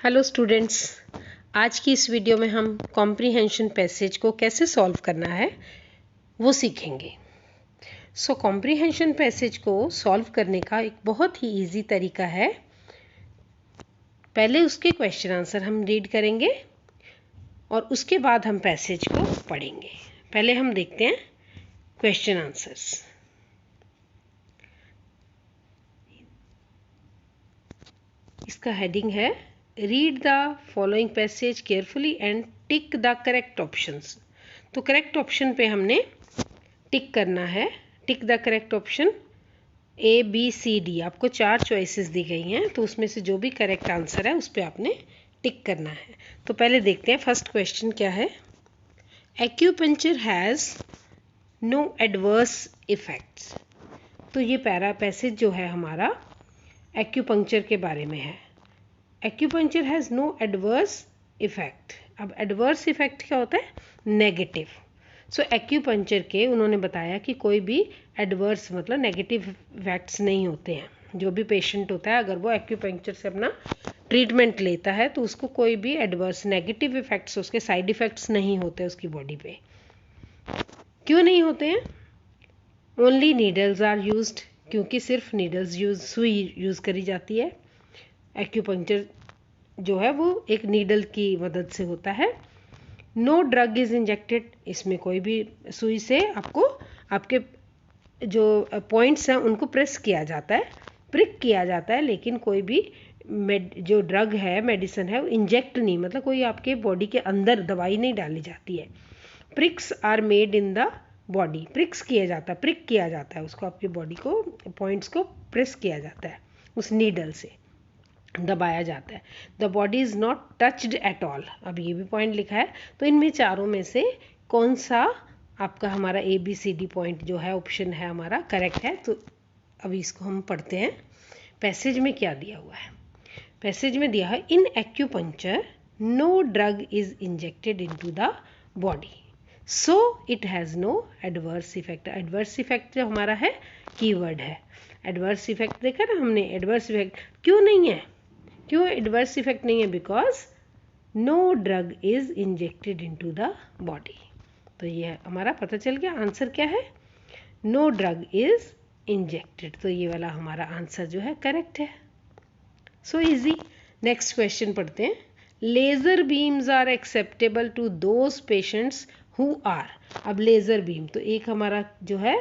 Hello students, आज की इस वीडियो में हम कॉम्प्रीहेंशन पैसेज को कैसे सॉल्व करना है वो सीखेंगे। कॉम्प्रीहेंशन पैसेज को सॉल्व करने का एक बहुत ही इजी तरीका है। पहले उसके क्वेश्चन आंसर हम रीड करेंगे और उसके बाद हम पैसेज को पढ़ेंगे। पहले हम देखते हैं क्वेश्चन आंसर्स। इसका हेडिंग है read the following passage carefully and tick the correct options. तो करेक्ट ऑप्शन पे हमने टिक करना है। Tick the correct option ABCD। आपको 4 चॉइसेस दी गई हैं, तो उसमें से जो भी करेक्ट आंसर है उस पर आपने टिक करना है। तो पहले देखते हैं फर्स्ट क्वेश्चन क्या है। Acupuncture has no adverse effects. तो ये पैसेज जो है हमारा एक्यूपंक्चर के बारे में है। Acupuncture has no adverse effect. अब एडवर्स इफेक्ट क्या होता है? नेगेटिव। एक्यूपंक्चर के उन्होंने बताया कि कोई भी एडवर्स मतलब नेगेटिव इफेक्ट्स नहीं होते हैं। जो भी पेशेंट होता है अगर वो एक्यूपंक्चर से अपना ट्रीटमेंट लेता है तो उसको कोई भी एडवर्स नेगेटिव इफेक्ट्स, उसके साइड इफेक्ट्स नहीं होते उसकी बॉडी पे। क्यों नहीं होते हैं? ओनली नीडल्स आर यूज्ड, क्योंकि सिर्फ नीडल्स सुई यूज़ करी जाती है। एक्यूपंक्चर जो है वो एक नीडल की मदद से होता है। No drug is injected. इसमें कोई भी सुई से आपको आपके जो पॉइंट्स हैं उनको प्रेस किया जाता है, प्रिक किया जाता है, लेकिन कोई भी जो ड्रग है, मेडिसिन है, वो इंजेक्ट नहीं, मतलब कोई आपके बॉडी के अंदर दवाई नहीं डाली जाती है। Pricks are made in the body. Pricks किया जाता है, प्रिक किया जाता है उसको, आपकी बॉडी को पॉइंट्स को प्रेस किया जाता है, उस नीडल से दबाया जाता है। The body is not touched at all. अब ये भी पॉइंट लिखा है। तो इनमें चारों में से कौन सा आपका हमारा ABCD पॉइंट जो है ऑप्शन है हमारा करेक्ट है। तो अभी इसको हम पढ़ते हैं। पैसेज में क्या दिया हुआ है? पैसेज में दिया है in acupuncture no drug is injected into the body, so it has no adverse effect. Adverse effect जो हमारा है कीवर्ड है। एडवर्स इफेक्ट देखा ना हमने। एडवर्स इफेक्ट क्यों नहीं है? क्यों एडवर्स इफेक्ट नहीं है? Because no drug is injected into the body. तो ये हमारा पता चल गया। आंसर क्या है? No drug is injected. तो ये वाला हमारा आंसर जो है करेक्ट है। So easy. नेक्स्ट क्वेश्चन पढ़ते हैं। Laser beams are acceptable to those patients who are. अब लेजर बीम तो एक हमारा जो है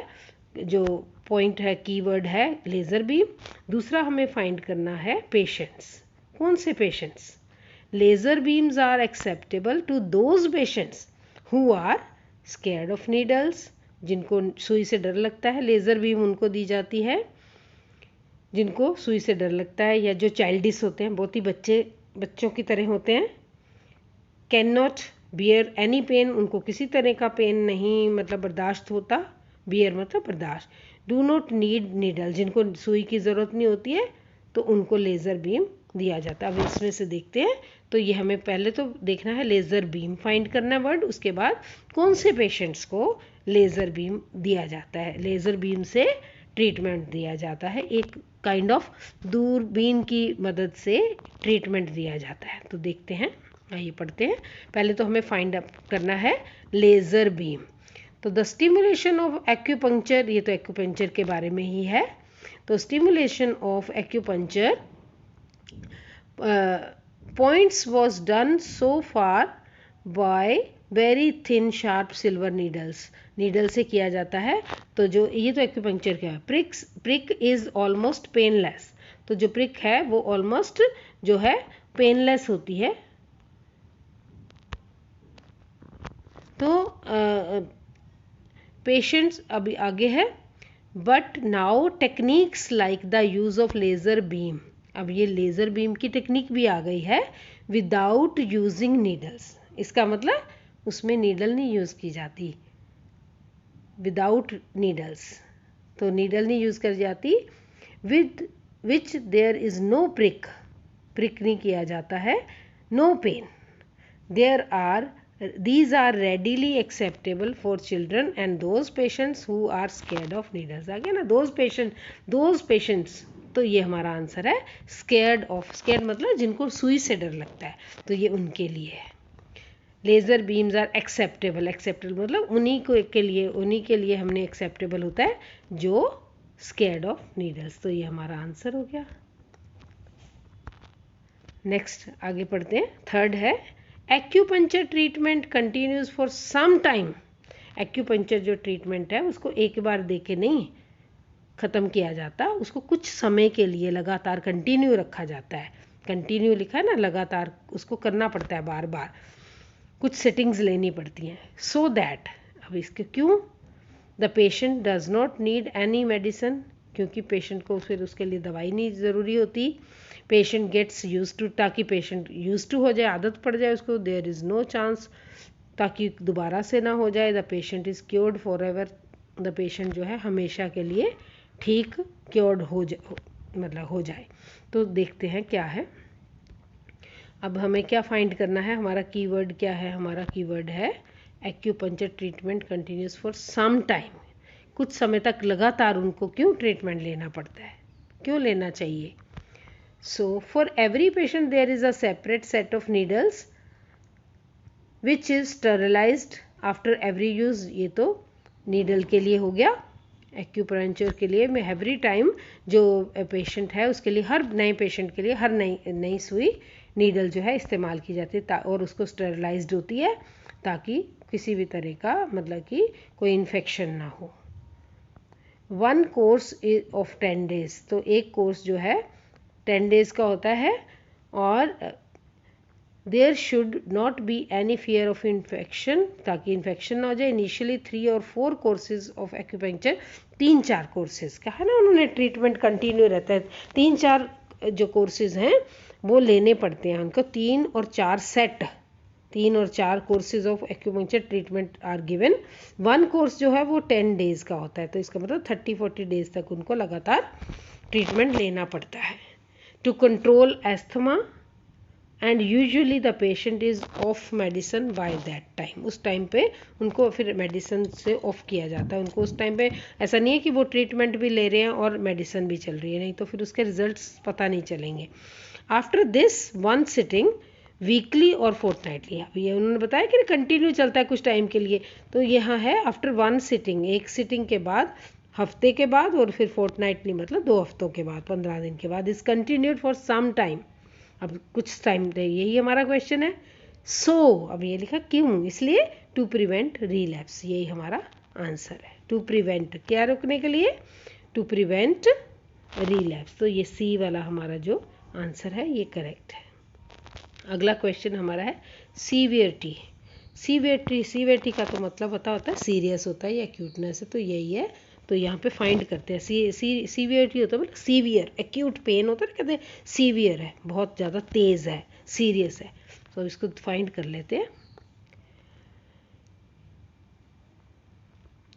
जो पॉइंट है, कीवर्ड है लेजर बीम। दूसरा हमें फाइंड करना है पेशेंट्स। कौन से patients? Laser beams are acceptable to those patients who are scared of needles. जिनको सुई से डर लगता है, लेजर बीम उनको दी जाती है जिनको सुई से डर लगता है, या जो चाइल्डिश होते हैं, बहुत ही बच्चों की तरह होते हैं। Can not bear any pain. उनको किसी तरह का पेन नहीं मतलब बर्दाश्त होता। बियर मतलब बर्दाश्त। Do not need needle. जिनको सुई की ज़रूरत नहीं होती है तो उनको लेज़र बीम दिया जाता है। अब इसमें से देखते हैं। तो ये हमें पहले तो देखना है लेज़र बीम, फाइंड करना है वर्ड। उसके बाद कौन से पेशेंट्स को लेज़र बीम दिया जाता है, लेज़र बीम से ट्रीटमेंट दिया जाता है। एक काइंड ऑफ दूरबीन की मदद से ट्रीटमेंट दिया जाता है। तो देखते हैं, आइए पढ़ते हैं। पहले तो हमें फाइंड अप करना है लेज़र बीम। तो द स्टिमुलेशन ऑफ एक्यूपंक्चर, ये तो एक्यूपंक्चर के बारे में ही है। तो stimulation of acupuncture points was done so far by very thin sharp silver needles। Needle से किया जाता है। तो जो ये तो एक्यूपंक्चर का है। Prick is almost painless. तो जो प्रिक है वो ऑलमोस्ट जो है पेनलेस होती है। तो पेशेंट्स अभी आगे है। But now techniques like the use of laser beam. अब ये लेज़र बीम की टेक्निक भी आ गई है विदाउट यूजिंग नीडल्स। इसका मतलब उसमें नीडल नहीं यूज़ की जाती, विदाउट नीडल्स। तो नीडल नहीं यूज़ कर जाती। With which there is no prick. Prick नहीं किया जाता है। No pain. These are readily acceptable for children and those patients who are scared of needles। आगे ना those patients तो ये हमारा आंसर है स्केयर्ड ऑफ। स्केयर्ड मतलब जिनको सुई से डर लगता है, तो ये उनके लिए है। Laser beams are acceptable. Acceptable मतलब उन्हीं के लिए हमने एक्सेप्टेबल होता है जो स्केयर्ड ऑफ नीडल्स। तो ये हमारा आंसर हो गया। नेक्स्ट आगे पढ़ते हैं। थर्ड है acupuncture treatment continues for some time. Acupuncture जो ट्रीटमेंट है उसको एक बार दे के नहीं ख़त्म किया जाता, उसको कुछ समय के लिए लगातार कंटिन्यू रखा जाता है। कंटिन्यू लिखा है ना, लगातार उसको करना पड़ता है, बार बार कुछ सेटिंग्स लेनी पड़ती हैं। सो दैट, अब इसके क्यों, the patient does not need any medicine, क्योंकि पेशेंट को फिर उसके लिए दवाई नहीं ज़रूरी होती। पेशेंट गेट्स यूज टू, ताकि पेशेंट यूज टू हो जाए, आदत पड़ जाए उसको। देयर इज़ नो चांस, ताकि दोबारा से ना हो जाए। The patient is cured for ever, the patient जो है हमेशा के लिए ठीक क्योर्ड हो जाए। तो देखते हैं क्या है। अब हमें क्या फाइंड करना है, हमारा कीवर्ड क्या है, हमारा कीवर्ड है acupuncture treatment continues for some time. कुछ समय तक लगातार उनको क्यों ट्रीटमेंट लेना पड़ता है, क्यों लेना चाहिए। So for every patient there is a separate set of needles which is sterilised after every use. ये तो नीडल के लिए हो गया, एक्यूपंक्चर के लिए में एवरी टाइम जो पेशेंट है उसके लिए, हर नए पेशेंट के लिए हर नई सुई नीडल जो है इस्तेमाल की जाती है और उसको स्टरलाइज्ड होती है ताकि किसी भी तरह का मतलब कि कोई इन्फेक्शन ना हो। 1 कोर्स ऑफ 10 डेज, तो एक कोर्स जो है 10 डेज का होता है और there should not be any fear of infection, ताकि इन्फेक्शन ना हो जाए। इनिशियली 3 और 4 कोर्सेज ऑफ एक्यूपंक्चर, 3-4 कोर्सेज कहा ना उन्होंने, ट्रीटमेंट कंटिन्यू रहता है। 3-4 जो कोर्सेज हैं वो लेने पड़ते हैं उनको, 3 और 4 सेट, 3 और 4 courses of acupuncture treatment are given. 1 course जो है वो 10 डेज का होता है, तो इसका मतलब 30-40 डेज तक उनको लगातार ट्रीटमेंट लेना पड़ता है। To control asthma and usually the patient is off medicine by that time. उस टाइम पे उनको फिर मेडिसिन से ऑफ किया जाता है। उनको उस टाइम पे ऐसा नहीं है कि वो ट्रीटमेंट भी ले रहे हैं और मेडिसिन भी चल रही है, नहीं तो फिर उसके रिजल्ट्स पता नहीं चलेंगे। आफ्टर दिस 1 सिटिंग वीकली और फोर्टनाइटली, अब ये उन्होंने बताया कि कंटिन्यू चलता है कुछ टाइम के लिए, तो यहाँ है आफ्टर 1 सिटिंग, एक सिटिंग के बाद, हफ्ते के बाद, और फिर फोर्टनाइटली मतलब 2 हफ्तों के बाद, 15 दिन के बाद। Is continued for some time, अब कुछ टाइम, यही हमारा क्वेश्चन है। सो अब ये लिखा क्यों, इसलिए टू प्रिवेंट रिलैप्स, यही हमारा आंसर है। टू प्रिवेंट, क्या रोकने के लिए, टू प्रिवेंट रिलैप्स। तो ये सी वाला हमारा जो आंसर है ये करेक्ट है। अगला क्वेश्चन हमारा है सीवियरिटी। सीवियरिटी का तो मतलब पता होता है सीरियस होता है या एक्यूटनेस है, तो यही है। तो यहाँ पे फाइंड करते हैं। सीवियरिटी होता है मतलब सीवियर, एक्यूट पेन होता है ना, कहते हैं सीवियर है, बहुत ज़्यादा तेज़ है, सीरियस है। तो इसको फाइंड कर लेते हैं।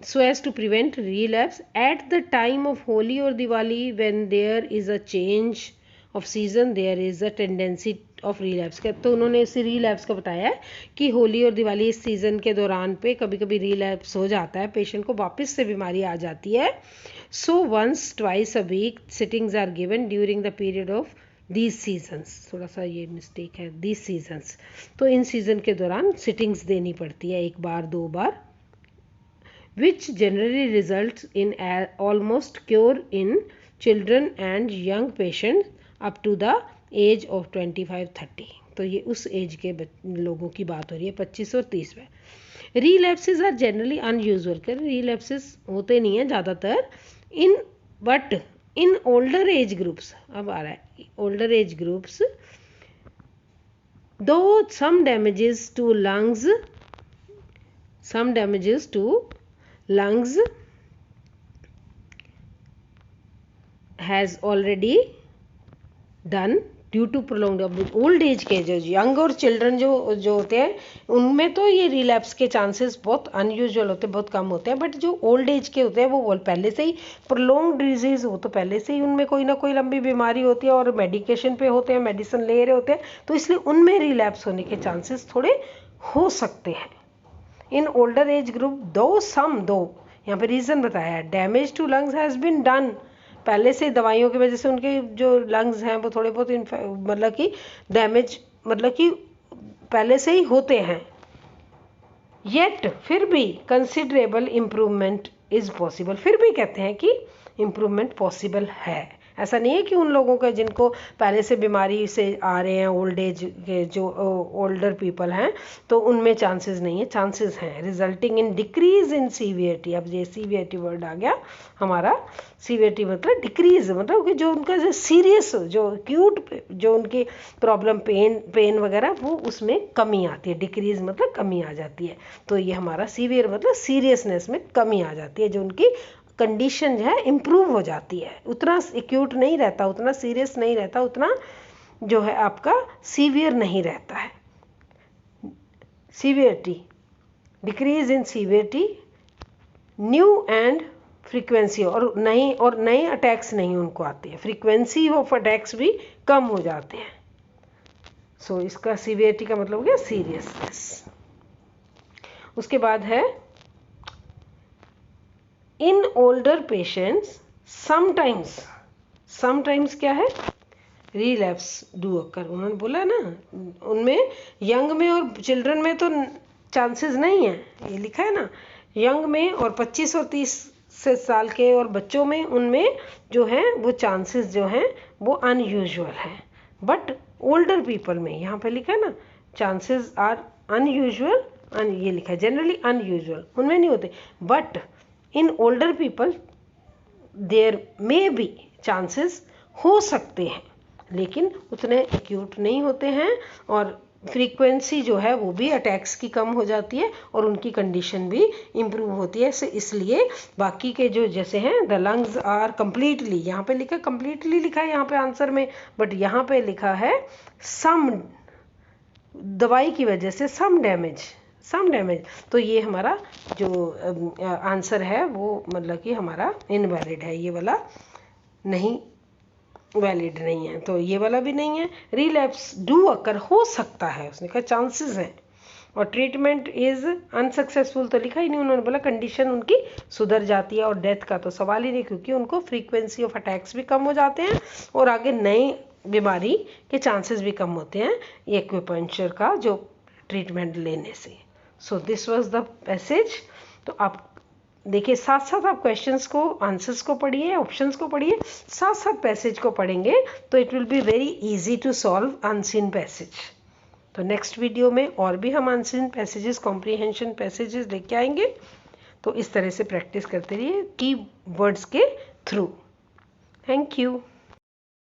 So as to prevent relapse at the time of Holi or Diwali, when there is a change of season, there is a tendency of relapse। तो उन्होंने इसी relapse का बताया है कि होली और दिवाली इस सीज़न के दौरान पे कभी कभी relapse हो जाता है, पेशेंट को वापस से बीमारी आ जाती है। So once twice a week sittings are given during the period of these seasons। थोड़ा सा ये मिस्टेक है, these seasons, तो इन सीज़न के दौरान सिटिंग्स देनी पड़ती है, 1 बार 2 बार, which generally results in almost cure in children and young patients up to the age of 25-30। तो ये उस एज के लोगों की बात हो रही है, 25 और 30 में। relapses are generally unusual, relapses होते नहीं हैं ज़्यादातर, but in older age groups, अब आ रहा है older age groups, though some damages to lungs has already done due to prolonged old age के जो यंग और चिल्ड्रन जो होते हैं उनमें तो ये रिलैप्स के चांसेस बहुत अनयूजुअल होते हैं, बहुत कम होते हैं। बट जो ओल्ड एज के होते हैं वो पहले से ही प्रोलॉन्ग डिजीज हो, तो पहले से ही उनमें कोई ना कोई लंबी बीमारी होती है और मेडिकेशन पे होते हैं, मेडिसिन ले रहे होते हैं, तो इसलिए उनमें रिलैप्स होने के चांसेस थोड़े हो सकते हैं। इन ओल्डर एज ग्रुप दो यहाँ पे रीज़न बताया है, damage to lungs has been done पहले से दवाइयों की वजह से उनके जो लंग्स हैं वो थोड़े बहुत मतलब कि डैमेज, मतलब कि पहले से ही होते हैं, येट फिर भी कंसिडरेबल इम्प्रूवमेंट इज़ पॉसिबल, फिर भी कहते हैं कि इम्प्रूवमेंट पॉसिबल है। ऐसा नहीं है कि उन लोगों का जिनको पहले से बीमारी से आ रहे हैं, ओल्ड एज के जो ओल्डर पीपल हैं, तो उनमें चांसेस नहीं है, चांसेस हैं। Resulting in decrease in severity, अब ये सीवियरिटी वर्ड आ गया हमारा। सीवियरिटी मतलब डिक्रीज, मतलब कि जो उनका जो सीरियस, जो एक्यूट, जो उनकी प्रॉब्लम पेन वगैरह, वो उसमें कमी आती है। डिक्रीज मतलब कमी आ जाती है। तो ये हमारा सीवियर मतलब सीरियसनेस में कमी आ जाती है, जो उनकी कंडीशन जो है इम्प्रूव हो जाती है। उतना एक्यूट नहीं रहता, उतना सीरियस नहीं रहता, उतना जो है आपका सीवियर नहीं रहता है। Severity, decrease in severity, new and frequency, और नए अटैक्स नहीं उनको आते हैं, फ्रीक्वेंसी ऑफ अटैक्स भी कम हो जाते हैं। सो इसका सीवियरिटी का मतलब हो गया सीरियसनेस। उसके बाद है इन ओल्डर पेशेंट्स समटाइम्स क्या है, रिलैप्स डू अकर। उन्होंने बोला ना, उनमें यंग में और चिल्ड्रन में तो चांसेस नहीं है, ये लिखा है ना, यंग में और 25 और 30 से साल के और बच्चों में, उनमें जो है वो चांसेस जो हैं वो अनयूजुअल हैं। बट ओल्डर पीपल में, यहाँ पे लिखा है ना, चांसेस आर अनयूजुअल, ये लिखा है जनरली अनयूजुअल, उनमें नहीं होते। But in older people there may be, chances हो सकते हैं, लेकिन उतने एक्यूट नहीं होते हैं, और फ्रीक्वेंसी जो है वो भी अटैक्स की कम हो जाती है, और उनकी कंडीशन भी इम्प्रूव होती है। इसलिए बाकी के जो जैसे हैं, द लंग्स आर कंप्लीटली, यहाँ पे लिखा कंप्लीटली लिखा है यहाँ पे आंसर में, बट यहाँ पे लिखा है सम, दवाई की वजह से सम डैमेज, तो ये हमारा जो आंसर है वो मतलब कि हमारा इनवैलिड है, ये वाला नहीं, वैलिड नहीं है, तो ये वाला भी नहीं है। रिलैप्स डू अकर, हो सकता है, उसने कहा चांसेस हैं, और ट्रीटमेंट इज अनसक्सेसफुल तो लिखा ही नहीं, उन्होंने बोला कंडीशन उनकी सुधर जाती है, और डेथ का तो सवाल ही नहीं, क्योंकि उनको फ्रीक्वेंसी ऑफ अटैक्स भी कम हो जाते हैं, और आगे नई बीमारी के चांसेस भी कम होते हैं एक्यूपंक्चर का जो ट्रीटमेंट लेने से। So this was the passage. तो आप देखिए, साथ साथ आप क्वेश्चंस को, आंसर्स को पढ़िए, ऑप्शंस को पढ़िए, साथ साथ पैसेज को पढ़ेंगे, तो it will be very easy to solve unseen passage. तो नेक्स्ट वीडियो में और भी हम अनसीन पैसेजेस, कॉम्प्रीहेंशन पैसेजेस लेके आएंगे। तो इस तरह से प्रैक्टिस करते रहिए की वर्ड्स के थ्रू। Thank you.